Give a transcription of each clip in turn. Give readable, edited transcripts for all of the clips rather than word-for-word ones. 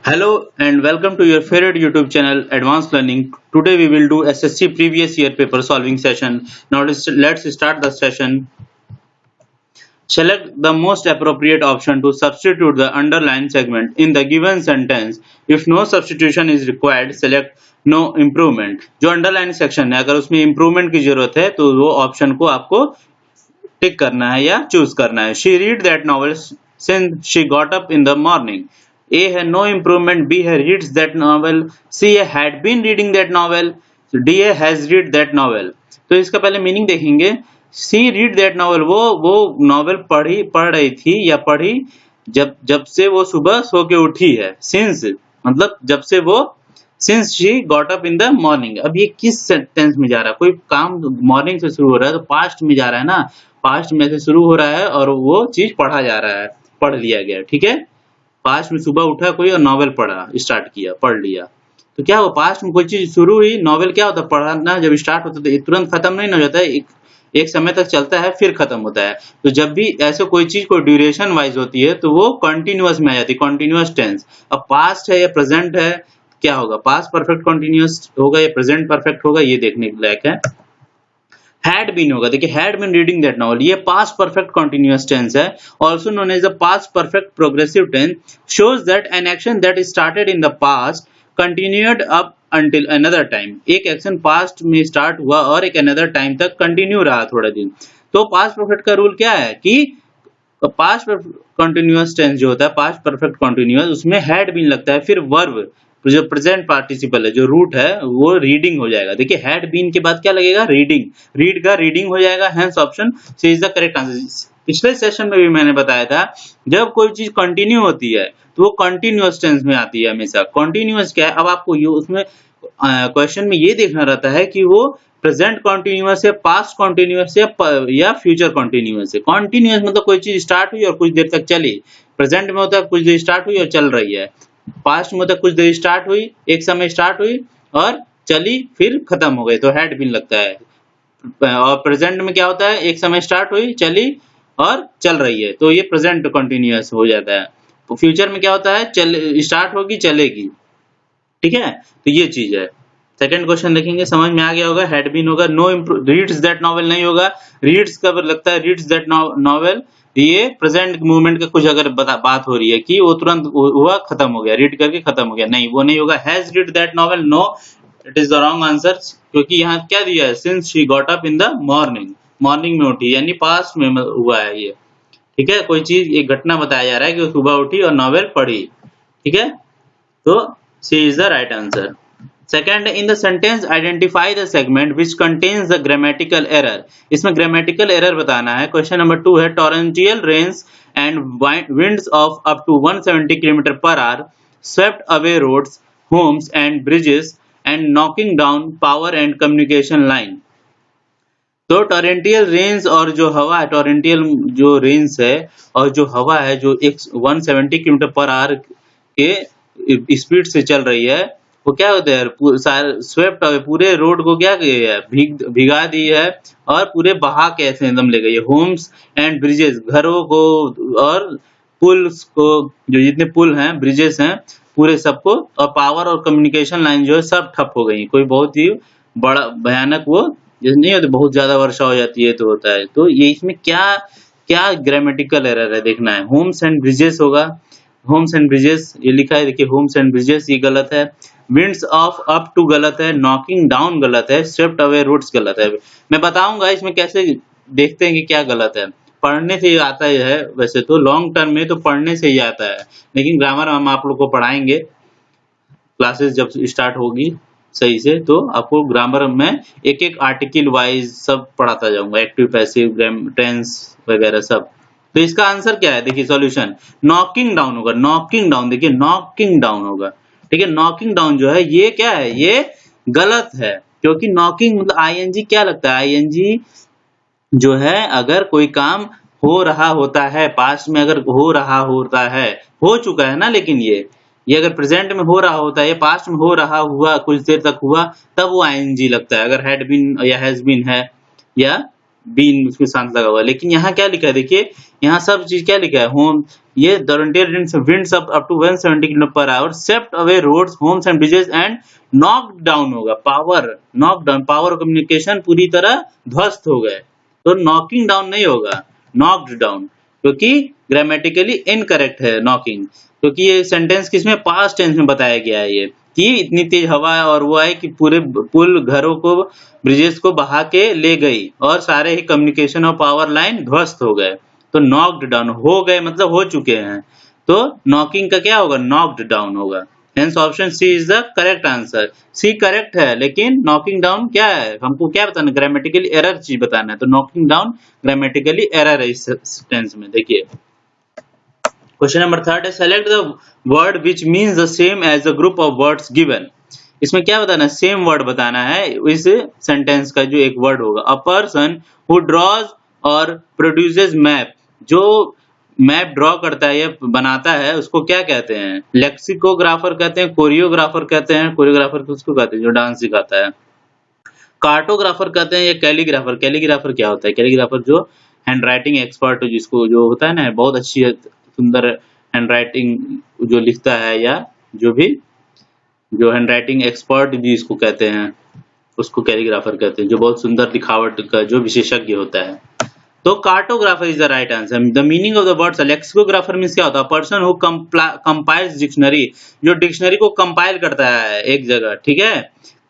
Hello and welcome to your favorite YouTube channel Advanced Learning. Today we will do SSC previous year paper solving session. Now let's start the session. Select the most appropriate option to substitute the underlined segment in the given sentence. If no substitution is required, select no improvement. जो underline section है अगर उसमें improvement की जरूरत है तो वो option को आपको टिक करना है या चूज करना है. She read that novel since she got up in the morning. A है no improvement, B है reads that novel, C है had been reading that novel, D है has read that novel. तो इसका पहले मीनिंग देखेंगे. सी रीड दैट नॉवल वो novel पढ़ रही थी या पढ़ी जब से वो सुबह सो के उठी है. सिंस मतलब जब से वो since she got up in the morning. अब ये किस सेंटेंस में जा रहा है? कोई काम मॉर्निंग से शुरू हो रहा है तो पास्ट में जा रहा है ना. पास्ट में से शुरू हो रहा है और वो चीज पढ़ा जा रहा है, पढ़ लिया गया. ठीक है, पास्ट में सुबह उठा कोई और नॉवेल पढ़ा, स्टार्ट किया, पढ़ लिया. तो क्या हुआ? पास्ट में कोई चीज शुरू हुई. नॉवेल क्या होता है? पढ़ना जब स्टार्ट होता है तो तुरंत खत्म नहीं हो जाता है, एक समय तक चलता है फिर खत्म होता है. तो जब भी ऐसे कोई चीज को ड्यूरेशन वाइज होती है तो वो कंटिन्यूअस में आ जाती है, कंटिन्यूअस टेंस. अब पास्ट है या प्रेजेंट है, क्या होगा? पास्ट परफेक्ट कंटिन्यूअस होगा या प्रेजेंट परफेक्ट होगा, ये देखने के लायक है. हैड बीन होगा. देखिए had been reading that novel, ये पास्ट परफेक्ट कंटिन्यूअस टेंस है. Also known as the past perfect progressive tense. Shows that an action that started in the past continued up until another time. एक action past में start हुआ और एक another time तक continue रहा थोड़ा दिन. तो पास्ट परफेक्ट का रूल क्या है कि पास्ट कंटिन्यूअस टेंस जो होता है, पास्ट परफेक्ट कंटिन्यूअस, उसमें हैड बीन लगता है, फिर वर्ब जो प्रेजेंट पार्टिसिपल है, जो रूट है, वो रीडिंग हो जाएगा. देखिए हैड बीन के बाद क्या लगेगा? रीडिंग. रीड का रीडिंग हो जाएगा. Hence option C is the correct answer. पिछले सेशन में भी मैंने बताया था जब कोई चीज कंटिन्यू होती है तो वो कंटिन्यूअस टेंस में आती है हमेशा. कंटिन्यूअस क्या है? अब आपको ये उसमें क्वेश्चन में ये देखना रहता है कि वो प्रेजेंट कंटिन्यूअस है, पास्ट कंटिन्यूअस है या फ्यूचर कंटिन्यूअस है. कंटिन्यूअस मतलब कोई चीज स्टार्ट हुई और कुछ देर तक चली. प्रेजेंट में होता है कुछ देर स्टार्ट हुई और चल रही है. पास्ट में होता है कुछ देर स्टार्ट हुई, एक समय स्टार्ट हुई और चली फिर खत्म हो गई, तो हैड बीन लगता है. और प्रेजेंट में क्या होता है? एक समय स्टार्ट हुई, चली और चल रही है, तो ये प्रेजेंट कंटिन्यूअस हो जाता है. तो फ्यूचर में क्या होता है? स्टार्ट होगी, चलेगी. ठीक है, तो ये चीज है. सेकंड क्वेश्चन देखेंगे, समझ में आ गया होगा. हैड बीन होगा. नो रीड्स दैट नॉवेल नहीं होगा. रीड्स का लगता है रीड्स दैट नॉवेल, ये प्रेजेंट मूवमेंट का कुछ अगर बात हो रही है कि वो तुरंत हुआ, खत्म हो गया, रीड करके खत्म हो गया, नहीं, वो नहीं होगा. Has read that novel, no, it is the wrong answer, क्योंकि यहाँ क्या दिया है? Since she got up in the morning, morning में उठी, यानी पास्ट में हुआ है ये. ठीक है, कोई चीज, एक घटना बताया जा रहा है कि वो सुबह उठी और नॉवेल पढ़ी. ठीक है, तो C is the right answer. Second, in the sentence identify the segment which contains the grammatical error. इसमें grammatical error बताना है. Question number 2 है torrential rains and winds of up to 170 km per hour swept away roads, homes and bridges and knocking down power and communication line. तो टॉरेंटियल rains और जो हवा है, टॉरेंटियल जो रेन्स है और जो हवा है जो 170 किलोमीटर पर आवर के स्पीड से चल रही है, वो क्या होता है? स्वेप्ट पूरे रोड को क्या किया है? भिगा दी है और पूरे बहा के ऐसे एकदम ले गई है. होम्स एंड ब्रिजेस, घरों को और पुल्स को, जो जितने पुल हैं, ब्रिजेस हैं, पूरे सबको, और पावर और कम्युनिकेशन लाइन जो है सब ठप हो गई. कोई बहुत ही बड़ा भयानक, वो जैसे नहीं होता, बहुत ज्यादा वर्षा हो जाती है तो होता है. तो ये इसमें क्या क्या ग्रामेटिकल एरर है देखना है. होम्स एंड ब्रिजेस होगा. होम्स एंड ब्रिजेस ये लिखा है, देखिए होम्स एंड ब्रिजेस ये गलत है. विंड्स ऑफ अप टू गलत है. नॉकिंग डाउन गलत है. स्वेप्ट अवे रोड्स गलत है. मैं बताऊंगा इसमें कैसे देखते हैं कि क्या गलत है. पढ़ने से ही आता है, वैसे तो लॉन्ग टर्म में तो पढ़ने से ही आता है, लेकिन ग्रामर हम आप लोग को पढ़ाएंगे क्लासेस जब स्टार्ट होगी सही से, तो आपको ग्रामर में एक एक आर्टिकल वाइज सब पढ़ाता जाऊंगा, एक्टिव पैसिव टेंस वगैरह सब. तो इसका आंसर क्या है? देखिए सॉल्यूशन, नॉकिंग डाउन होगा. नॉकिंग डाउन, देखिए नॉकिंग डाउन होगा. ठीक है, नॉकिंग डाउन जो है ये क्या है? ये गलत है, क्योंकि नॉकिंग मतलब आईएनजी क्या लगता है? आईएनजी जो है अगर कोई काम हो रहा होता है, पास्ट में अगर हो रहा होता है, हो चुका है ना, लेकिन ये अगर प्रेजेंट में हो रहा होता है, ये पास्ट में हो रहा हुआ, कुछ देर तक हुआ, तब वो आईएनजी लगता है. अगर हैड बीन या हैज बीन है या बीन उसके साथ लगा हुआ है। लेकिन यहाँ क्या लिखा है, देखिए यहाँ सब चीज क्या लिखा है, होम ये the winds up to 170 km/h swept away roads, homes and bridges and knocked down होगा power, knock down power communication पूरी तरह ध्वस्त हो गए। तो नॉकिंग डाउन नहीं होगा, नॉक्ड डाउन, क्योंकि ग्रामेटिकली इनकरेक्ट है नॉकिंग, क्योंकि ये सेंटेंस किसमें पास्ट टेंस में बताया गया है ये कि इतनी तेज हवा है और वो है कि पूरे पुल घरों को ब्रिजेस को बहा के ले गई और सारे ही कम्युनिकेशन और पावर लाइन ध्वस्त हो गए। तो नॉक्ड डाउन हो गए मतलब हो चुके हैं, तो नॉकिंग का क्या होगा, नॉक्ड डाउन होगा। Hence option C is the correct answer. C correct है, लेकिन नॉकिंग डाउन क्या है, हमको क्या बताना, ग्रामेटिकली एरर चीज बताना है। तो नॉकिंग डाउन ग्रामेटिकली एरर है इस टेंस में। देखिए क्वेश्चन नंबर 3 है, select the word which means the same as the group of words given. इसमें क्या बताना है, सेम वर्ड बताना है इस सेंटेंस का जो एक वर्ड होगा। अ पर्सन हु ड्रॉज और प्रोड्यूसेस मैप, जो मैप ड्रॉ करता है या बनाता है उसको क्या कहते हैं, लेक्सिकोग्राफर कहते हैं, कोरियोग्राफर कहते हैं, कोरियोग्राफर उसको कहते हैं जो डांस सिखाता है, कार्टोग्राफर कहते हैं या कैलीग्राफर। कैलीग्राफर क्या होता है, कैलीग्राफर जो हैंड राइटिंग एक्सपर्ट जिसको जो होता है ना, बहुत अच्छी सुंदर हैंड राइटिंग जो लिखता है, या जो भी जो हैंड राइटिंग एक्सपर्ट जिसको कहते हैं उसको कैलीग्राफर कहते हैं, जो बहुत सुंदर लिखावट का जो विशेषज्ञ होता है। तो cartographer is the right answer. The meaning of the word lexicographer means क्या होता है, पर्सन हु कंपाइल्स डिक्शनरी, जो डिक्शनरी को कंपाइल करता है एक जगह, ठीक है।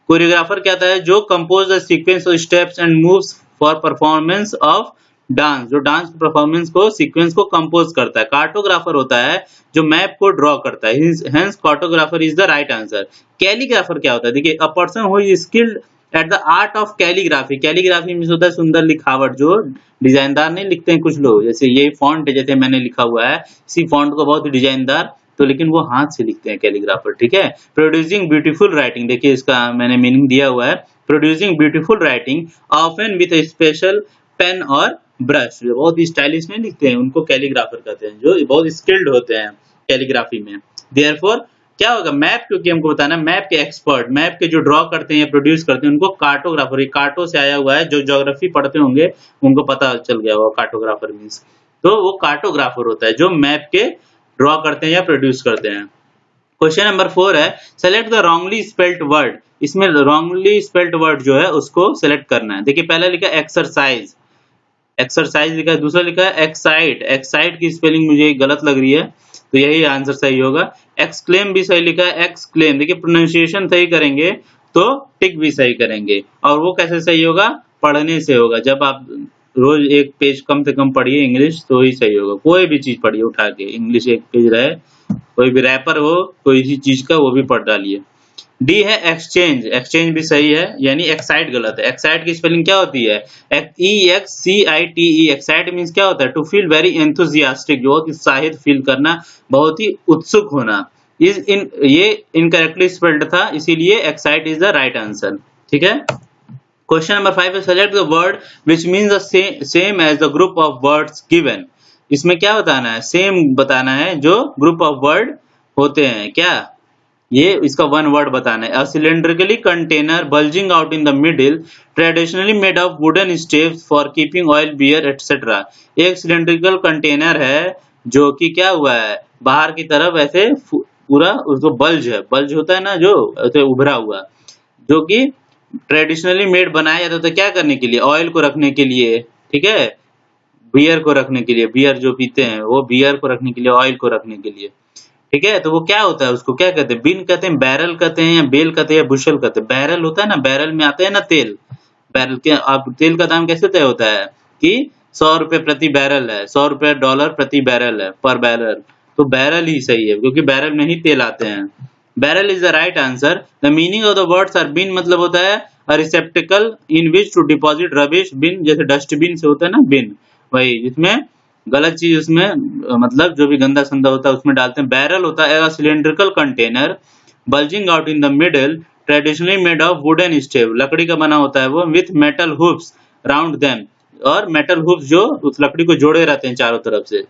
कोरियोग्राफर क्या होता है, जो compose the sequence of steps and moves for performance of dance, जो डांस परफॉर्मेंस को सीक्वेंस को कंपोज करता है। कार्टोग्राफर होता है जो मैप को ड्रॉ करता है, hence cartographer is the right answer. Calligrapher क्या होता है, देखिए a person who is skilled at the art of calligraphy. Calligraphy में होता है सुंदर लिखावट, जो डिजाइनदार नहीं लिखते हैं कुछ लोग, जैसे ये फॉन्ट है जैसे मैंने लिखा हुआ है, इसी फॉन्ट को बहुत डिजाइनदार, तो लेकिन वो हाथ से लिखते हैं कैलीग्राफर, ठीक है। प्रोड्यूसिंग ब्यूटीफुल राइटिंग, देखिए इसका मैंने मीनिंग दिया हुआ है, producing beautiful writing often with a special pen और ब्रश, जो बहुत ही स्टाइलिश में लिखते हैं उनको कैलीग्राफर कहते हैं, जो बहुत स्किल्ड होते हैं कैलीग्राफी में। देयरफॉर क्या होगा, मैप, क्योंकि हमको बताना मैप के एक्सपर्ट, मैप के जो ड्रॉ करते हैं या प्रोड्यूस करते हैं उनको कार्टोग्राफर, ये कार्टो से आया हुआ है, जो ज्योग्राफी पढ़ते होंगे उनको पता चल गया होगा कार्टोग्राफर मींस, तो वो कार्टोग्राफर होता है जो मैप के ड्रॉ करते हैं या प्रोड्यूस करते हैं। क्वेश्चन नंबर 4 है, select the wrongly spelled word. इसमें रॉन्गली स्पेल्ड वर्ड जो है उसको सेलेक्ट करना है। देखिए पहला लिखा एक्सरसाइज, एक्सरसाइज लिखा है, दूसरा लिखा है एक्साइट, एक्साइट की स्पेलिंग मुझे गलत लग रही है तो यही आंसर सही होगा। एक्सक्लेम भी सही लिखा है, एक्सक्लेम, देखिए प्रोनाउंसिएशन सही करेंगे तो टिक भी सही करेंगे, और वो कैसे सही होगा, पढ़ने से होगा। जब आप रोज एक पेज कम से कम पढ़िए इंग्लिश तो ही सही होगा, कोई भी चीज पढ़िए उठा के, इंग्लिश एक पेज रहे, कोई भी रैपर हो कोई सी चीज का वो भी पढ़ डालिए। डी है एक्सचेंज, एक्सचेंज भी सही है, यानी एक्साइट गलत है। एक्साइट की स्पेलिंग क्या होती है, EXCITE, एक्साइट मींस क्या होता है, टू फील वेरी एंथुसियास्टिक, बहुत उत्साहित फील करना, बहुत ही उत्सुक होना। ये इनकरेक्टली स्पेल्ड था, इसीलिए excite is the right answer, ठीक है। क्वेश्चन नंबर 5 है, select the word which means the same as the group of words given. इसमें क्या बताना है, सेम बताना है जो ग्रुप ऑफ वर्ड होते हैं, क्या ये इसका वन वर्ड बताना है। A cylindrically container bulging out in the middle, traditionally made of wooden steps for keeping oil, beer etcetera. एक सिलेंड्रिकल कंटेनर है जो कि क्या हुआ है, बाहर की तरफ ऐसे पूरा उसको बल्ज है, बल्ज होता है ना जो ऐसे उभरा हुआ, जो कि ट्रेडिशनली मेड बनाया जाता था क्या करने के लिए, ऑयल को रखने के लिए, ठीक है, बियर को रखने के लिए, बियर जो पीते हैं वो बियर को रखने के लिए, ऑयल को रखने के लिए, ठीक है। तो वो क्या होता है, उसको क्या कहते हैं, बिन कहते हैं, बैरल कहते हैं, या बेल कहते हैं, या बुशल कहते हैं। बैरल होता है ना, बैरल में आता है ना तेल, बैरल के अब तेल का दाम कैसे तय होता है कि 100 रुपए प्रति बैरल है, 100 रुपए डॉलर प्रति बैरल है, पर बैरल, तो बैरल ही सही है क्योंकि बैरल में ही तेल आते हैं। Barrel is the right answer. The meaning of the words are, bin मतलब होता है a receptacle in which to deposit rubbish, bin जैसे डस्टबिन से होता है ना बिन, वही जिसमें गलत चीज उसमें मतलब जो भी गंदा संदा होता है उसमें डालते हैं। बैरल होता है cylindrical container, bulging out in the middle, traditionally made of wooden स्टेव, लकड़ी का बना होता है वो, with metal hoops round them, और मेटल हुप्स जो उस लकड़ी को जोड़े रहते हैं चारों तरफ से,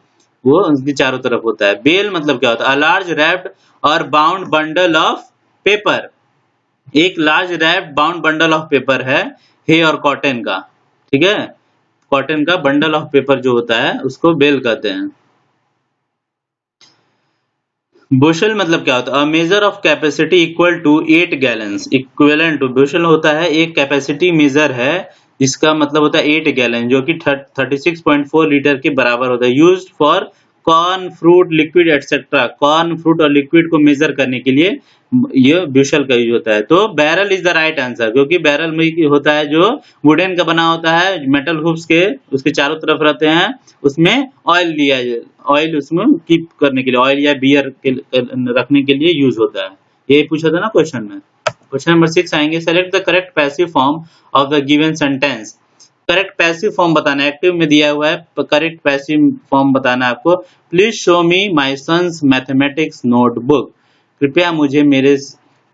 वो उसकी चारों तरफ होता है। बेल मतलब क्या होता है, अ लार्ज रैप्ड और बाउंड बंडल ऑफ पेपर, एक large wrapped bound bundle of paper है, हे और कॉटन का, ठीक है। कॉटन का बंडल ऑफ पेपर जो होता है उसको बेल कहते हैं। बुशल मतलब क्या होता है? A measure of capacity equal to 8 gallons. Equivalent to bushel होता है एक कैपेसिटी मेजर है जिसका मतलब होता है 8 गैलन जो कि 36.4 लीटर के बराबर होता है। Used for corn, fruit, liquid etcetera. Corn, fruit और लिक्विड को मेजर करने के लिए ये ब्यूशल का यूज होता है। तो barrel is the right answer, क्योंकि बैरल में होता है जो वुडन का बना होता है, मेटल हुक्स के उसके चारों तरफ रहते हैं, उसमें ऑयल लिया, ऑयल उसमें कीप करने के लिए, ऑयल या बियर के रखने के लिए यूज होता है। ये पूछा था ना क्वेश्चन में। क्वेश्चन नंबर 6 आएंगे, select the correct passive form of the given sentence. Correct passive form बताना है, एक्टिव में दिया हुआ है, करेक्ट पैसिव फॉर्म बताना है आपको। Please show me my son's mathematics notebook. कृपया मुझे मेरे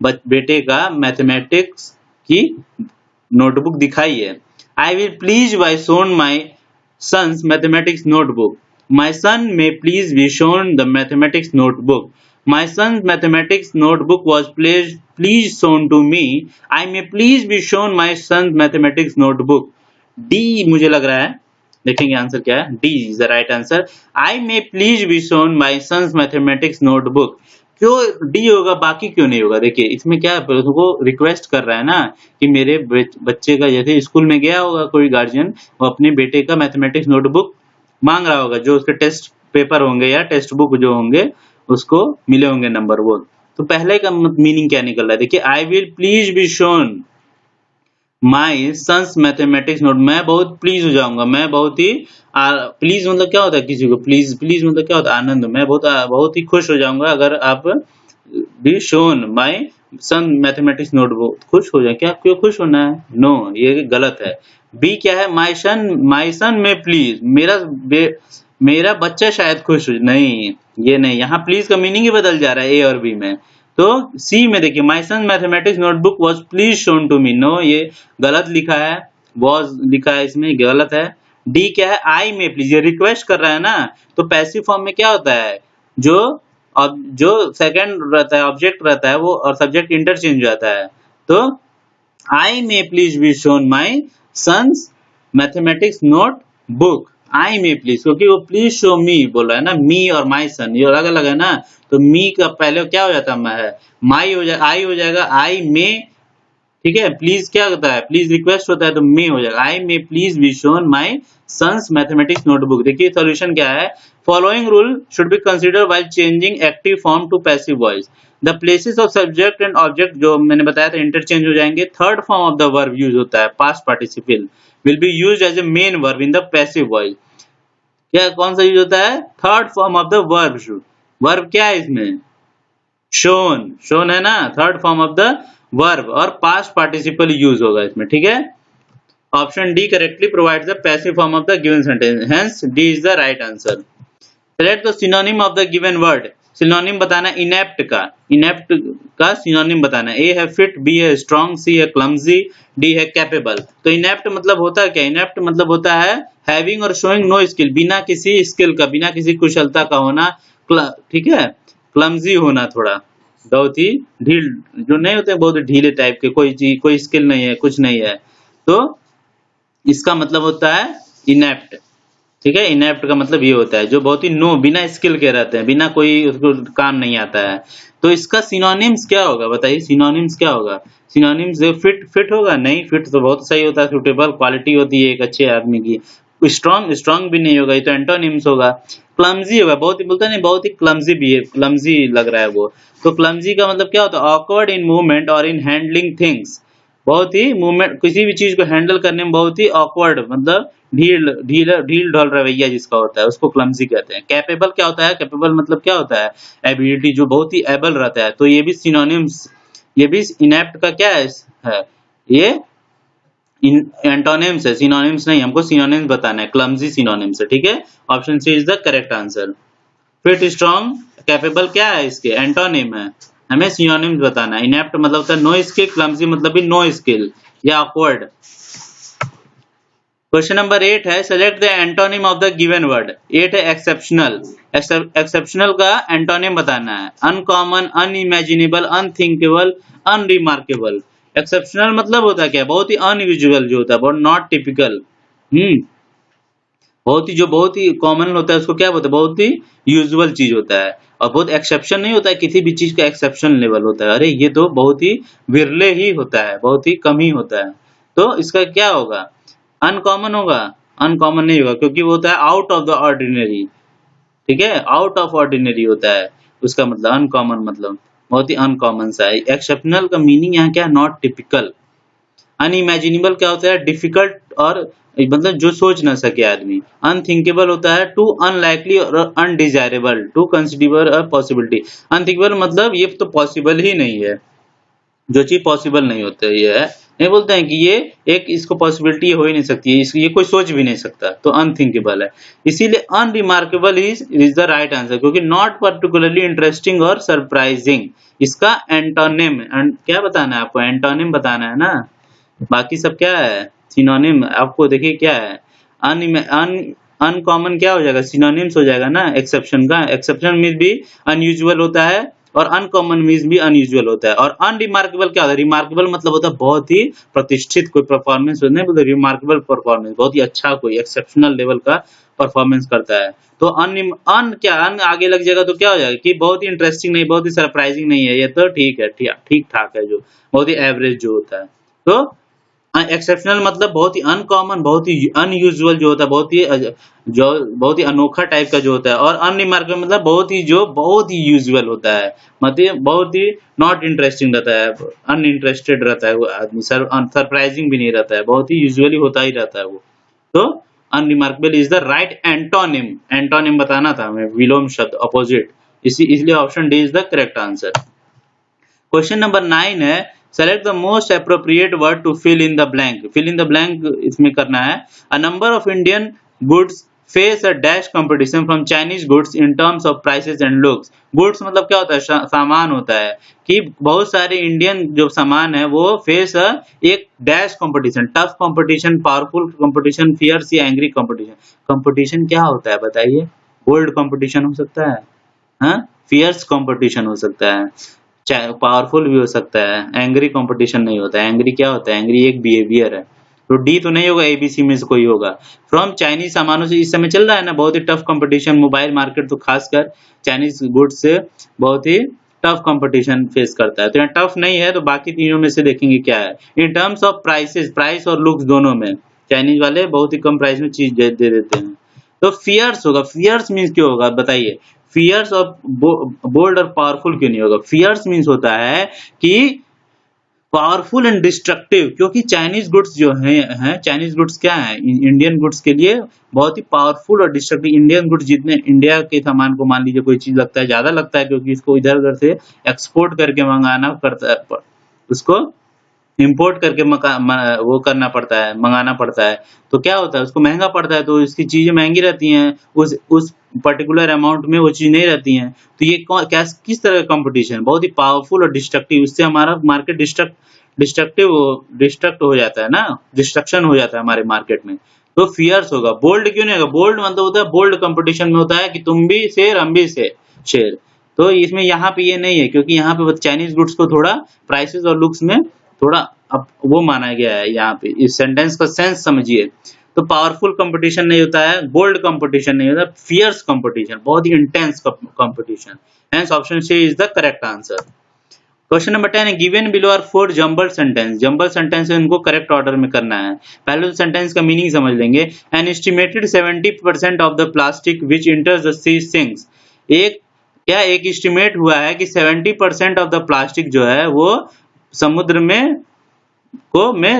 बेटे का मैथमेटिक्स की नोटबुक दिखाइए। I will please by shown my son's mathematics notebook. My son may please be shown the mathematics notebook. My son's mathematics notebook was please shown to me. I may please be shown my son's mathematics notebook. D मुझे लग रहा है, देखेंगे answer क्या है। D is the right answer. I may please be shown my son's mathematics notebook. क्यों D होगा, बाकी क्यों नहीं होगा? देखिए इसमें क्या है, उसको रिक्वेस्ट कर रहा है ना कि मेरे बच्चे का, जैसे स्कूल में गया होगा कोई गार्जियन, वो अपने बेटे का मैथमेटिक्स नोटबुक मांग रहा होगा, जो उसके टेस्ट पेपर होंगे या टेक्स्ट बुक जो होंगे उसको मिले होंगे नंबर वो। तो पहले का मीनिंग क्या निकल रहा है, देखिए I will please be shown my son's mathematics note. मैं बहुत प्लीज हो जाऊंगा, मैं बहुत ही प्लीज मतलब क्या होता है किसी को, प्लीज मतलब क्या होता है आनंद, मैं बहुत ही खुश हो जाऊंगा अगर आप be shown my son mathematics notebook. खुश हो जाए, क्या क्यों खुश होना है? नो, ये गलत है। बी क्या है, माई सन में प्लीज, मेरा बच्चा शायद खुश हो, नहीं ये नहीं, यहाँ प्लीज का मीनिंग ही बदल जा रहा है ए और बी में। तो सी में देखिए my son mathematics notebook was please shown to me, no ये गलत लिखा है, वॉज लिखा है इसमें, गलत है। डी क्या है, आई में प्लीज, ये रिक्वेस्ट कर रहा है ना, तो पैसिव फॉर्म में क्या होता है, जो सेकंड रहता है ऑब्जेक्ट रहता है वो और सब्जेक्ट इंटरचेंज हो जाता है। तो I may please be shown my son's mathematics note book. I may please, क्योंकि वो प्लीज शो मी बोल रहा है ना, मी और माई सन ये अलग अलग है ना, तो मी का पहले क्या हो जाता है, माई हो जाएगा, आई हो जाएगा, आई मे, ठीक है। प्लीज क्या होता है, प्लीज रिक्वेस्ट होता है तो मे हो जाएगा, I may please be shown my son's mathematics notebook. देखिए सॉल्यूशन क्या है, following rule should be considered while changing active form to passive voice. The places of subject and object जो मैंने बताया था इंटरचेंज हो जाएंगे। Third form of the verb use होता है, past participle will be used as a main verb in the passive voice. क्या कौन सा यूज होता है, third form of the verb. Verb क्या है इसमें, शोन, शोन है ना, third form of the verb, और पास्ट पार्टिसिपल यूज होगा इसमें, ठीक है। Option D correctly provides the passive form of the given sentence, hence D is the right answer. Select the synonym of the given word. Synonym बताना inept का synonym बताना है। ए है फिट, बी है स्ट्रॉन्ग, सी है क्लमजी, डी है capable. तो inept मतलब होता है क्या, इनेप्ट मतलब होता है हैविंग और शोइंग नो स्किल, बिना किसी स्किल का, बिना किसी कुशलता का होना, ठीक है। क्लमजी होना, थोड़ा बहुत ही ढील, जो नहीं होते बहुत ढीले टाइप के, कोई चीज, कोई स्किल नहीं है, कुछ नहीं है, तो इसका मतलब होता है इनेप्ट, ठीक है। इनेप्ट का मतलब ये होता है जो बहुत ही नो, बिना स्किल के रहते हैं, बिना कोई उसको काम नहीं आता है। तो इसका सिनोनिम्स क्या होगा बताइए, सिनोनिम्स क्या होगा? सिनोनिम्स फिट होगा, नहीं, फिट तो बहुत सही होता है, सुटेबल क्वालिटी होती है एक अच्छे आदमी की। स्ट्रॉन्ग भी नहीं होगा, ये तो एंटोनिम्स होगा। क्लमजी होगा, बहुत ही बोलता है नहीं, बहुत ही क्लमजी भी है, क्लमजी लग रहा है वो, तो क्लमजी का मतलब क्या होता है, ऑकवर्ड इन मूवमेंट और इन हैंडलिंग थिंग्स, बहुत ही मूवमेंट, किसी भी चीज को हैंडल करने में बहुत ही ऑकवर्ड, मतलब ढील ढाल रवैया जिसका होता है उसको क्लमजी कहते हैं। कैपेबल क्या होता है, कैपेबल मतलब क्या होता है, एबिलिटी, जो बहुत ही एबल रहता है। तो ये भी सिनोनिम्स, ये भी इनेप्ट का क्या है, ये एंटोनिम्स है, सिनोनिम्स नहीं, हमको सिनोनिम्स बताना है, क्लमजी सिनोनिम्स है, ठीक है। Option C is the correct answer. Fit, strong, capable क्या है, इसके एंटोनिम है, हमें सिनोनिम्स बताना है। इनेप्ट मतलब होता है नो स्किल, क्लमजी मतलब भी नो स्किल या ऑकवर्ड। क्वेश्चन नंबर 8 है, select the antonym of the given word. 8 है एक्सेप्शनल। एक्सेप्शनल का एंटोनिम बताना है, uncommon, unimaginable, unthinkable, unremarkable. Exceptional मतलब होता है क्या, बहुत ही अनयूजुअल जो होता है, बहुत नॉट टिपिकल। बहुत ही कॉमन होता है उसको क्या बोलते हैं, बहुत ही यूजुअल चीज होता है, और बहुत एक्सेप्शन नहीं होता है, किसी भी चीज का एक्सेप्शन लेवल होता है, अरे ये तो बहुत ही विरले ही होता है, बहुत ही कम ही होता है। तो इसका क्या होगा, अनकॉमन होगा, अनकॉमन नहीं होगा, क्योंकि वो होता है आउट ऑफ द ऑर्डिनरी, ठीक है, आउट ऑफ ऑर्डिनरी होता है उसका मतलब, अनकॉमन मतलब बहुत ही अनकॉमन सा है। एक्सेप्शनल का मीनिंग यहाँ क्या है, नॉट टिपिकल। अनइमेजिनेबल क्या होता है, डिफिकल्ट और मतलब जो सोच ना सके आदमी। अनथिंकेबल होता है टू अनलाइकली और undesirable to considerable a possibility. Unthinkable मतलब ये तो पॉसिबल ही नहीं है, जो चीज पॉसिबल नहीं होता ये है, नहीं बोलते हैं कि ये एक इसको पॉसिबिलिटी हो ही नहीं सकती है, ये कोई सोच भी नहीं सकता, तो अनथिंकेबल है। इसीलिए unremarkable is the right answer, क्योंकि नॉट पर्टिकुलरली इंटरेस्टिंग और सरप्राइजिंग। इसका एंटोनिम, क्या बताना है आपको, एंटोनिम बताना है ना, बाकी सब क्या है सिनोनिम। आपको देखिए क्या है, अनकॉमन क्या हो जाएगा, सिनोनिम्स हो जाएगा ना एक्सेप्शन का। एक्सेप्शन मीन्स भी अनयूजुअल होता है और अनकॉमन मीन्स भी अनयूजुअल होता है। और अनरिमार्केबल क्या होता है, रिमार्केबल मतलब होता है बहुत ही प्रतिष्ठित कोई परफॉर्मेंस, नहीं बोलते रिमार्केबल परफॉर्मेंस, बहुत ही अच्छा कोई एक्सेप्शनल लेवल का परफॉर्मेंस करता है। तो अन क्या, अन आगे लग जाएगा तो क्या हो जाएगा कि बहुत ही इंटरेस्टिंग नहीं, बहुत ही सरप्राइजिंग नहीं है, ये तो ठीक है, ठीक ठाक है, जो बहुत ही एवरेज जो होता है। तो एक्सेप्शनल मतलब बहुत ही अनकॉमन, बहुत ही अनयूजुअल जो होता है, जो बहुत ही अनोखा टाइप का जो होता है। और अनरिमार्केबल मतलब बहुत ही यूजुअल होता है, मतलब बहुत ही नॉट इंटरेस्टिंग रहता है, अनइंटरेस्टेड रहता है वो आदमी, सरप्राइजिंग भी नहीं रहता है, बहुत ही यूजुअली होता ही रहता है वो। तो unremarkable is the right antonym, antonym बताना था हमें, विलोम शब्द, अपोजिट, इसलिए option D is the correct answer. Question number 9 है, select the most appropriate word to fill in the blank. Fill in the blank इसमें करना है, a number of Indian goods face a dash competition from Chinese goods in terms of prices and looks. Goods मतलब क्या होता है, सामान होता है, कि बहुत सारे इंडियन जो सामान है वो फेस एक dash competition, tough competition, powerful competition, fierce या एंग्री कंपटीशन। कंपटीशन क्या होता है बताइए, बोल्ड कंपटीशन हो सकता है, हाँ, फियर्स कंपटीशन हो सकता है, पावरफुल भी हो सकता है, एंग्री कंपटीशन नहीं होता है। एंग्री क्या होता है, एंग्री एक बिहेवियर है, तो डी तो नहीं होगा, एबीसी में से कोई होगा। फ्रॉम चाइनीज सामानों से इस समय चल रहा है ना बहुत ही टफ कंपटीशन, मोबाइल मार्केट तो खासकर चाइनीज गुड्स से बहुत ही टफ कंपटीशन फेस करता है। तो यहाँ टफ नहीं है, तो बाकी तीनों में से देखेंगे क्या है। इन टर्म्स ऑफ प्राइसेस, प्राइस और लुक्स दोनों में चाइनीज वाले बहुत ही कम प्राइस में चीज दे देते हैं। तो फियर्स होगा, फियर्स मीन्स क्यों होगा बताइए, फियर्स और बोल्ड और पावरफुल क्यों नहीं होगा। फियर्स मीन्स होता है कि पावरफुल एंड डिस्ट्रक्टिव, क्योंकि चाइनीज गुड्स जो हैं चाइनीज गुड्स क्या है, इंडियन गुड्स के लिए बहुत ही पावरफुल और डिस्ट्रक्टिव। इंडियन गुड्स जितने इंडिया के सामान को मान लीजिए कोई चीज लगता है, ज्यादा लगता है, क्योंकि इसको इधर उधर से एक्सपोर्ट करके मंगाना पड़ता है, उसको इंपोर्ट करके वो करना पड़ता है, मंगाना पड़ता है, तो क्या होता है उसको महंगा पड़ता है, तो इसकी चीजें महंगी रहती हैं, उस पर्टिकुलर अमाउंट में वो चीज नहीं रहती हैं। तो ये क्या किस तरह का कंपटीशन, बहुत ही पावरफुल और डिस्ट्रक्टिव, इससे हमारा मार्केट डिस्ट्रक्ट हो जाता है ना, डिस्ट्रक्शन हो जाता है हमारे मार्केट में। तो फियर्स होगा। बोल्ड क्यों नहीं होगा, बोल्ड मतलब होता है बोल्ड कंपटीशन में होता है कि तुम भी शेर हम भी शेर। तो इसमें यहाँ पे ये नहीं है, क्योंकि यहाँ पे चाइनीज गुड्स को थोड़ा प्राइसेस और लुक्स में थोड़ा अब वो माना गया है, यहाँ पे इस सेंटेंस का सेंस समझिए। तो पावरफुल कंपटीशन नहीं होता है, बोल्ड कंपटीशन नहीं होता, फियर्स कंपटीशन, बहुत ही intense competition. Hence option C is the correct answer. Question number 10 है, given below are 4 jumble sentence. Jumble sentence है, उनको करेक्ट ऑर्डर में करना है। पहले तो सेंटेंस का मीनिंग समझ लेंगे। An estimated 70% of the plastic which enters the sea sinks. एक एस्टिमेट हुआ है कि 70% ऑफ द प्लास्टिक जो है वो समुद्र में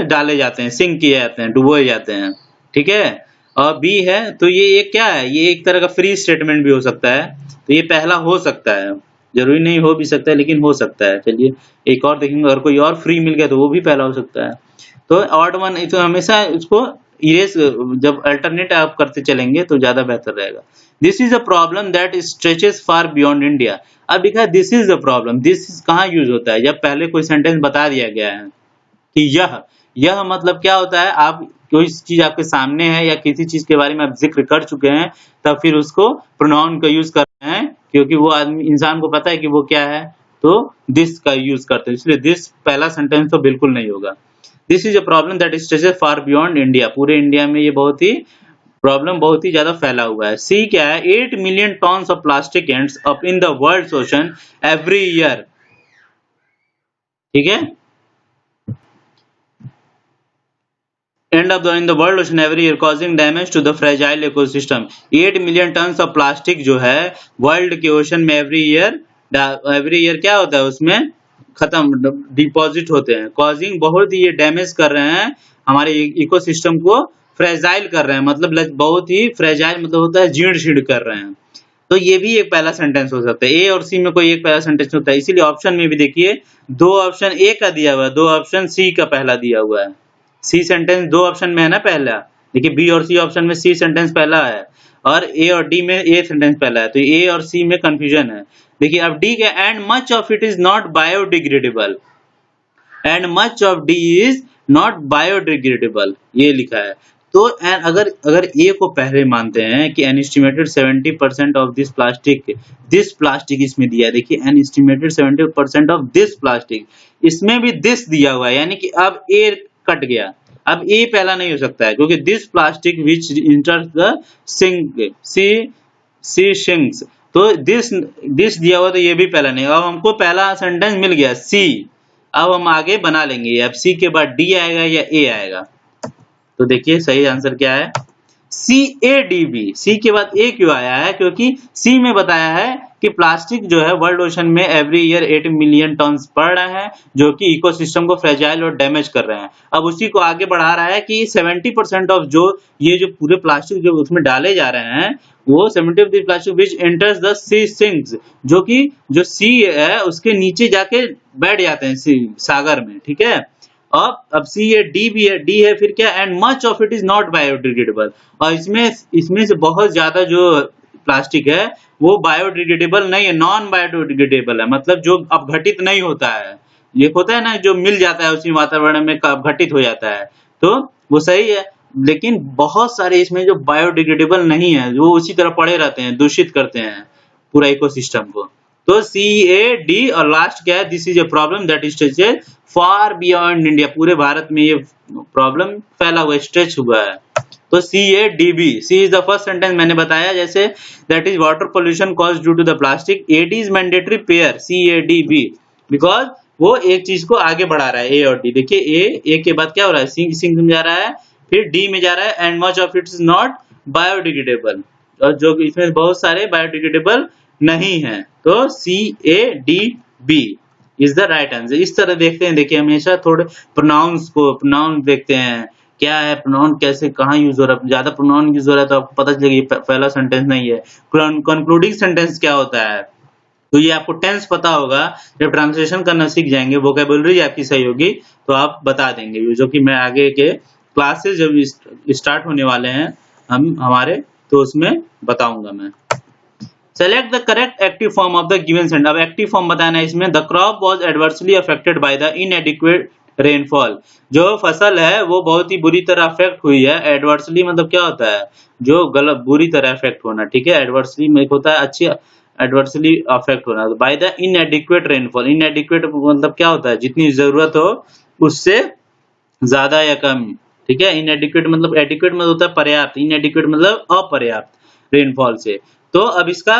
डाले जाते हैं, सिंक किए जाते हैं, डुबोए जाते हैं, ठीक है। और बी है, तो ये क्या है, ये एक तरह का फ्री स्टेटमेंट भी हो सकता है, तो ये पहला हो सकता है, जरूरी नहीं हो भी सकता है, लेकिन हो सकता है। चलिए एक और देखेंगे, अगर कोई और फ्री मिल गया तो वो भी पहला हो सकता है। तो ऑड वन, तो हमेशा इसको इरेज, जब अल्टरनेट आप करते चलेंगे तो ज्यादा बेहतर रहेगा। This is a problem that stretches far beyond India. अब लिखा है this is a problem, this कहाँ यूज होता है, जब पहले कोई सेंटेंस बता दिया गया है कि यह मतलब क्या होता है, आप कोई चीज आपके सामने है या किसी चीज के बारे में आप जिक्र कर चुके हैं, तब फिर उसको प्रोनाउन का यूज कर रहे हैं, क्योंकि वो आदमी इंसान को पता है कि वो क्या है, तो दिस का यूज करते हैं, इसलिए दिस पहला सेंटेंस तो बिल्कुल नहीं होगा। This is a problem that stretches far beyond India, पूरे इंडिया में ये बहुत ही प्रॉब्लम बहुत ही ज्यादा फैला हुआ है। सी क्या है, 8 million tons of plastic ends up in the world ocean every year. ठीक है, end up in the world ocean every year causing damage to the fragile ecosystem। 8 million tons of plastic जो है वर्ल्ड के ocean में every year क्या होता है, उसमें खत्म डिपॉजिट होते हैं, कॉजिंग बहुत ही ये डैमेज कर रहे हैं हमारे इकोसिस्टम को, फ्रेजाइल कर रहे हैं, मतलब बहुत ही फ्रेजाइल मतलब होता है जीर्ण शीर्ण कर रहे हैं। तो ये भी एक पहला सेंटेंस हो सकता है, ए और सी में कोई एक पहला सेंटेंस होता है। इसीलिए ऑप्शन में भी देखिए दो ऑप्शन ए का दिया हुआ है, दो ऑप्शन सी का पहला दिया हुआ है। सी सेंटेंस दो ऑप्शन में है ना पहला, देखिए बी और सी ऑप्शन में सी सेंटेंस पहला है और ए और डी में ए सेंटेंस पहला है, तो ए और सी में कंफ्यूजन है। देखिए अब डी के and much of it is not biodegradable, and much of D is not biodegradable ये लिखा है। तो अगर ए को पहले मानते हैं कि N estimated 70% of this plastic इसमें दिया है, देखिए N estimated 70% of this plastic, इसमें भी दिस दिया हुआ है, यानी कि अब ए कट गया, अब ए पहला नहीं हो सकता है क्योंकि this plastic which enters the sink sea sinks, तो दिस दिया हुआ तो ये भी पहला नहीं। अब हमको पहला सेंटेंस मिल गया सी, अब हम आगे बना लेंगे, अब सी के बाद डी आएगा या ए आएगा। तो देखिए सही आंसर क्या है, CADB। सी के बाद ए क्यों आया है, क्योंकि सी में बताया है कि प्लास्टिक जो है वर्ल्ड ओशन में एवरी ईयर 8 मिलियन टन्स पड़ रहे हैं जो कि इकोसिस्टम को फ्रेजाइल और डैमेज कर रहे हैं। अब उसी को आगे बढ़ा रहा है कि 70% ऑफ जो ये जो पूरे प्लास्टिक जो उसमें डाले जा रहे हैं वो 70 of the plastic which enters the sea sinks, जो कि जो सी है उसके नीचे जाके बैठ जाते हैं सागर में। ठीक है, अब सी है, डी भी है, डी है फिर क्या, and much of it is not biodegradable, और इसमें से बहुत ज्यादा जो प्लास्टिक है वो बायोडिग्रेडेबल नहीं है, नॉन बायोडिग्रेडेबल है, मतलब जो अपघटित नहीं होता है। ये होता है ना जो मिल जाता है उसी वातावरण में अपघटित हो जाता है, तो वो सही है। लेकिन बहुत सारे इसमें जो बायोडिग्रेडेबल नहीं है वो उसी तरह पड़े रहते हैं, दूषित करते हैं पूरा इकोसिस्टम को। तो CAD और लास्ट क्या है, this is a problem that stretches far beyond India, पूरे भारत में ये प्रॉब्लम फैला हुआ स्ट्रेच हुआ है। तो CADB, C is the first sentence मैंने बताया जैसे that is water pollution caused due to the plastic, AD is mandatory pair CADB because वो एक चीज को आगे बढ़ा रहा है, ए और डी। देखिए ए के बाद क्या हो रहा है, सिंक में जा रहा है, फिर डी में जा रहा है, and much of it is not biodegradable, और जो इसमें बहुत सारे बायोडिग्रेडेबल नहीं है, तो CADB is the right answer. इस तरह देखते हैं, देखिए हमेशा थोड़े प्रोनाउन देखते हैं क्या है, प्रोनाउन कैसे कहाँ यूज हो रहा है, ज्यादा प्रोनाउन यूज हो रहा है तो आपको पता चलेगा पहला सेंटेंस नहीं है। कंक्लूडिंग सेंटेंस क्या होता है, तो ये आपको टेंस पता होगा, जब ट्रांसलेशन करना सीख जाएंगे, वोकैबुलरी आपकी सही होगी तो आप बता देंगे, जो कि मैं आगे के क्लासेस जब स्टार्ट होने वाले हैं हमारे, तो उसमें बताऊंगा मैं। Select the correct active form of the given sentence। अब एक्टिव फॉर्म बताना है इसमें, the crop was adversely affected by the inadequate rainfall। जो फसल है वो बहुत ही बुरी तरह अफेक्ट हुई है, एडवर्सली मतलब क्या होता है, जो गलत बुरी तरह अफेक्ट होना। ठीक है, एडवर्सली में होता है अच्छी, एडवर्सली अफेक्ट होना, बाय द इनएडिक्वेट रेनफॉल। इनएडिक्वेट मतलब क्या होता है, जितनी जरूरत हो उससे ज्यादा या कम। ठीक है, इनएडिक्वेट मतलब, एडिक्वेट मतलब होता है पर्याप्त, इनएडिक्वेट मतलब अपर्याप्त रेनफॉल से। तो अब इसका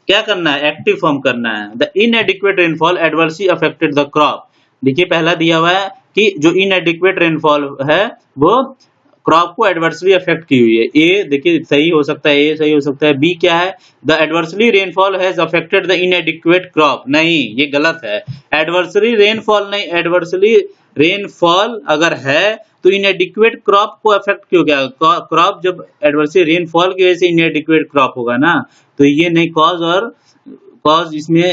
क्या करना है, एक्टिव फॉर्म करना है, the inadequate rainfall adversely affected the crop. देखिए पहला दिया हुआ है कि जो इनएडिक्वेट रेनफॉल है वो क्रॉप को एडवर्सली अफेक्ट की हुई है। ए देखिए सही हो सकता है, ए सही हो सकता है, बी क्या है, the adversely rainfall has affected the inadequate crop, नहीं ये गलत है, एडवर्सली रेनफॉल नहीं, एडवर्सली रेनफॉल अगर है तो इनएडिक्वेट क्रॉप को अफेक्ट क्यों गया, क्रॉप जब एडवर्सली रेनफॉल की वजह से इनएडिक्वेट क्रॉप होगा ना, तो ये नहीं कॉज, और कॉज इसमें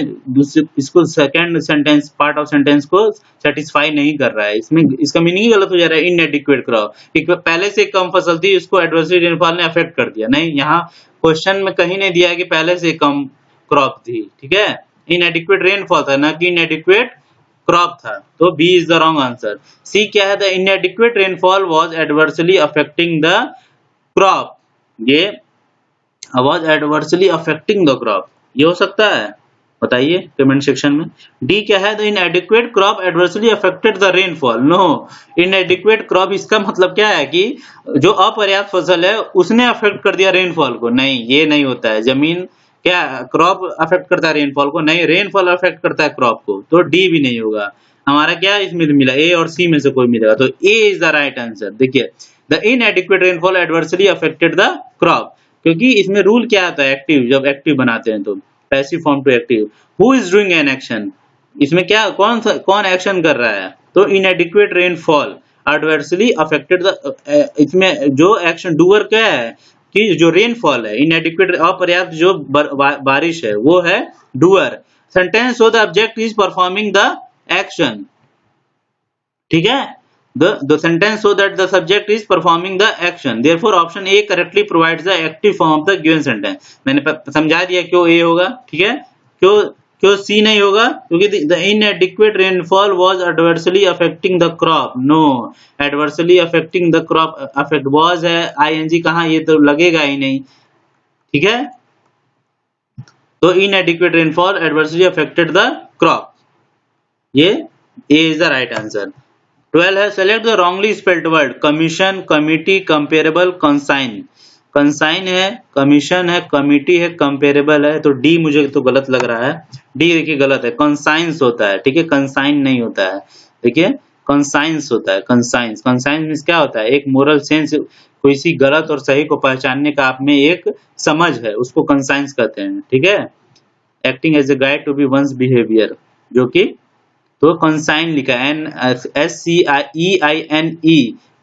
इसको second sentence part of sentence को सेटिस्फाई नहीं कर रहा है, इसमें इसका मीनिंग ही गलत हो जा रहा है। इनएडिक्वेट क्रॉप, एक पहले से कम फसल थी उसको एडवर्सली रेनफॉल ने अफेक्ट कर दिया, नहीं, यहाँ क्वेश्चन में कहीं नहीं दिया है कि पहले से कम क्रॉप थी। ठीक है, इनएडिक्वेट रेनफॉल था ना कि इनएडिक्वेट क्रॉप था, तो B is the wrong answer. C क्या है, the inadequate rainfall was adversely affecting the crop, ये was adversely affecting the crop, ये हो सकता है, बताइए कमेंट सेक्शन में। डी क्या है? The inadequate crop adversely affected the rainfall. No, inadequate crop इसका मतलब क्या है कि जो अपर्याप्त फसल है उसने अफेक्ट कर दिया रेनफॉल को। नहीं, ये नहीं होता है। जमीन क्या क्रॉप अफेक्ट करता है रेनफॉल को? नहीं, रेनफॉल अफेक्ट करता है क्रॉप को। तो डी भी नहीं होगा। हमारा क्या इसमें मिला? ए और सी में से कोई मिलेगा, तो ए इज द राइट आंसर। देखिए, the inadequate rainfall adversely affected the crop, क्योंकि इसमें रूल क्या आता है? एक्टिव, जब एक्टिव बनाते हैं तो passive form to active. Who is doing an action, इसमें क्या कौन एक्शन कर रहा है? तो inadequate rainfall adversely affected the, इसमें जो एक्शन डूअर क्या है कि जो रेनफॉल है, इनएडिक्वेट अपर्याप्त जो बारिश है वो है डूअर। सेंटेंस हो the object is performing the action, ठीक है। The sentence so that the subject is performing the action. Therefore, option A correctly provides the active form of the given sentence. मैंने समझा दिया क्यों A होगा, ठीक है। क्यों C नहीं होगा? क्योंकि the inadequate rainfall was adversely affecting the crop. No, adversely affecting the crop, affect was है, ing कहाँ? ये तो लगेगा ही नहीं, ठीक है। तो inadequate rainfall adversely affected the crop, ये A is the right answer. 12 है, select the wrongly spelled word. Commission, committee, comparable, consign. Consign है, कमीशन है, कमिटी है, कंपेरेबल है, तो डी मुझे तो गलत लग रहा है। डी देखिए गलत है, कंसाइंस होता है, ठीक है, कंसाइन नहीं होता है। देखिए कंसाइंस होता है, कंसाइंस। कंसाइंस मींस क्या होता है? एक मोरल सेंस, कोई सी गलत और सही को पहचानने का आप में एक समझ है, उसको कंसाइंस कहते हैं, ठीक है। Acting as a guide to be one's behaviour, जो कि तो कंसाइन लिखा है NSCIEINE,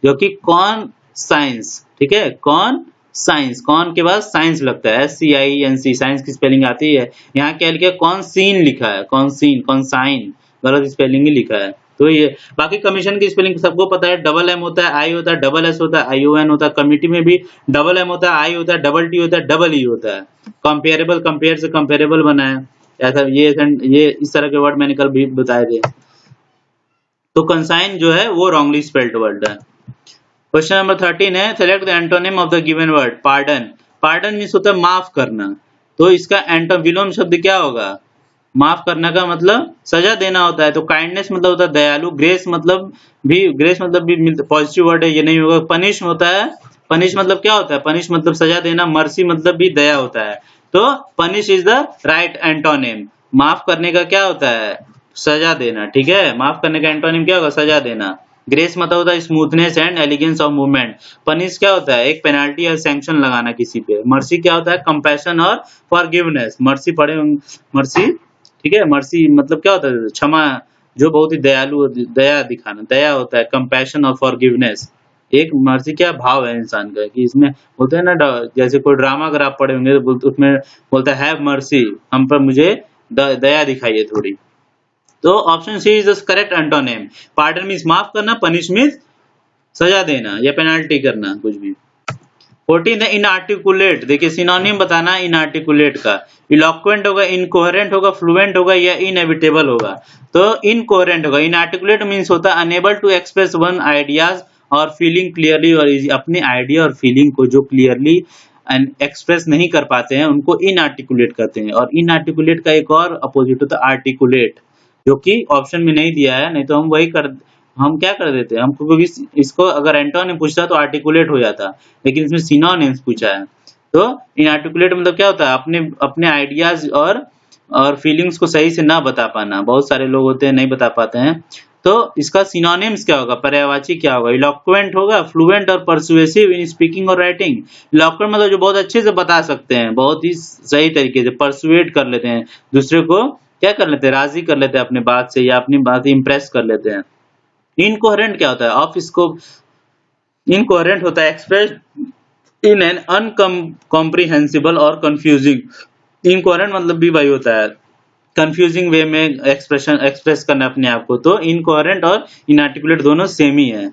जो कि कौन साइंस, ठीक है, कौन साइंस, कौन के बाद साइंस लगता है, SCIENC, साइंस की स्पेलिंग आती है। यहाँ क्या लिखा है? कौन सीन लिखा है, कौन सीन, कौन साइन, गलत स्पेलिंग ही लिखा है। तो ये बाकी कमीशन की स्पेलिंग सबको पता है, डबल M होता है, I होता है, डबल S होता है, ION होता है। कमिटी में भी डबल M होता है, I होता है, डबल T होता है, डबल E होता है। कंपेरेबल, कंपेयर से कंपेरेबल बना है, ऐसा ये इस तरह के वर्ड मैंने कल भी बताए थे। तो कंसाइन जो है वो रॉन्गली स्पेल्ड वर्ड है। क्वेश्चन नंबर 13 है, select the antonym of the given word. Pardon. Pardon means होता है माफ करना, तो इसका विलोम शब्द क्या होगा? माफ करने का मतलब सजा देना होता है। तो काइंडनेस मतलब होता है दयालु। ग्रेस मतलब भी पॉजिटिव वर्ड है, ये नहीं होगा। पनिश होता है, पनिश मतलब क्या होता है? पनिश मतलब सजा देना। मर्सी मतलब भी दया होता है। तो punish is the right antonym. माफ करने का क्या होता है? सजा देना, ठीक है। माफ करने का एंटोनिम क्या होगा? सजा देना। ग्रेस मतलब होता है smoothness and elegance of movement. Punish क्या होता है? एक पेनाल्टी या सैंक्शन लगाना किसी पे। मर्सी क्या होता है? कंपैशन और फॉरगिवनेस। मर्सी पढ़े, मर्सी, ठीक है। मर्सी मतलब क्या होता है? क्षमा, जो बहुत ही दयालु, दया दिखाना, दया होता है। कंपैशन और फॉरगिवनेस, एक मर्सी क्या भाव है इंसान का, कि इसमें होता है ना, जैसे कोई ड्रामा अगर आप पढ़े होंगे तो उसमें बोलता है हैव मर्सी, हम पर मुझे दया दिखाइए थोड़ी। तो option C is the correct antonym. Pardon means माफ करना, पनिश मींस सजा देना या पेनाल्टी करना, कुछ भी। 14 है इनआर्टिकुलेट। देखिए सिनोनिम बताना इनआर्टिकुलेट का। इलोक्वेंट होगा, इनकोहेरेंट होगा, फ्लुएंट होगा या इनएविटेबल होगा। तो इनकोहेरेंट होगा। इनआर्टिकुलेट मींस होता है unable to express one ideas और फीलिंग क्लियरली और इजी। अपने आइडिया और फीलिंग को जो क्लियरली एक्सप्रेस नहीं कर पाते हैं उनको इनआर्टिकुलेट कहते हैं। और इनआर्टिकुलेट का एक और अपोजिट होता है आर्टिकुलेट, जो कि ऑप्शन में नहीं दिया है, नहीं तो हम क्या कर देते हैं, हमको, क्योंकि इसको अगर एंटोनिम पूछता तो आर्टिकुलेट हो जाता, लेकिन इसमें सिनोनिम्स पूछा है। तो इनआर्टिकुलेट मतलब क्या होता है? अपने आइडियाज और फीलिंग्स को सही से ना बता पाना। बहुत सारे लोग होते हैं नहीं बता पाते हैं। तो इसका सिनोनिम्स क्या होगा? पर्यायवाची क्या होगा? इलोक्वेंट होगा, फ्लुएंट और परसुएसिव इन स्पीकिंग और राइटिंग। इलोक्वेंट मतलब जो बहुत अच्छे से बता सकते हैं, बहुत ही सही तरीके से। परसुएट कर लेते हैं, दूसरे को क्या कर लेते हैं? राजी कर लेते हैं अपने बात से, या अपनी बात इम्प्रेस कर लेते हैं। इनकोहेरेंट क्या होता है? Of scope. इनकोहेरेंट होता है एक्सप्रेस्ड इन एन अनकॉम्प्रिहेंसिबल और कंफ्यूजिंग। इनकोहेरेंट मतलब भी वही होता है, कंफ्यूजिंग वे में एक्सप्रेस करना अपने आप को। तो इनकोहेरेंट और इनआर्टिकुलेट दोनों सेम ही है,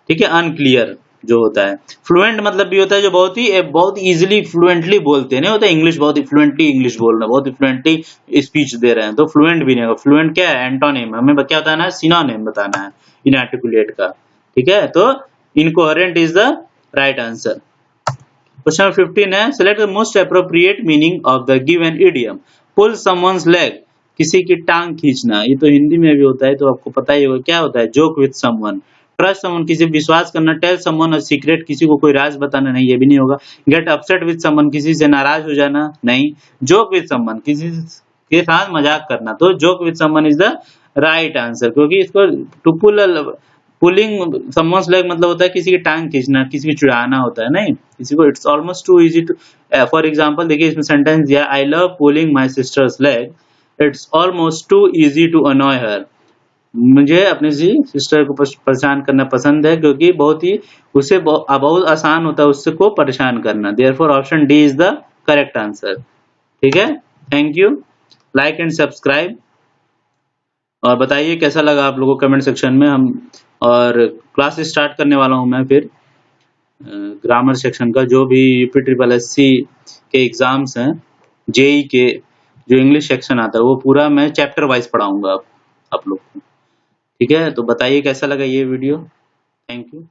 ठीक है। अनक्लियर जो होता है। फ्लुएंट मतलब भी होता है जो बहुत इजीली फ्लुएंटली बोलते हैं, नहीं होता इंग्लिश, बहुत ही फ्लुएंटली इंग्लिश बोलना, बहुत ही फ्लुएंटली स्पीच दे रहे हैं, तो फ्लुएंट भी नहीं होगा। फ्लुएंट क्या है? एंटोनिम। हमें क्या बताना है? सिनोनिम बताना है इनआर्टिकुलेट का, ठीक है। तो incoherent is the right answer. Question number 15 है, select the most appropriate meaning of the given idiom. Pull someone's leg. किसी की टांग खींचना, ये तो हिंदी में भी होता है, तो आपको पता ही होगा क्या होता है। Joke with someone, trust someone, किसी पे विश्वास करना। टेल समवन अ सीक्रेट, किसी को कोई राज बताना, नहीं ये भी नहीं होगा। गेट अपसेट विद समवन, किसी से नाराज हो जाना, नहीं। जोक विद समवन, किसी के साथ मजाक करना, तो joke with someone is the right answer, क्योंकि इसको टू पुलिंग समवन्स लेग मतलब होता है किसी की टांग खींचना, किसी की चिढ़ाना होता है, नहीं किसी को। It's almost too easy to, for example देखिए इसमें सेंटेंस दिया, I love pulling my sister's leg, it's almost too easy to annoy her, मुझे अपनी सिस्टर को परेशान करना पसंद है, क्योंकि बहुत ही उसे बहुत आसान होता है उससे को परेशान करना। Therefore option D is the correct answer. ठीक है, thank you, like and subscribe, और बताइए कैसा लगा आप लोगों को कमेंट सेक्शन में। हम और क्लास स्टार्ट करने वाला हूं मैं फिर ग्रामर सेक्शन का, जो भी UPSSC के एग्जाम्स हैं, जेई के जो इंग्लिश सेक्शन आता है वो पूरा मैं चैप्टर वाइज पढ़ाऊंगा आप लोग को। ठीक है, तो बताइए कैसा लगा ये वीडियो। Thank you.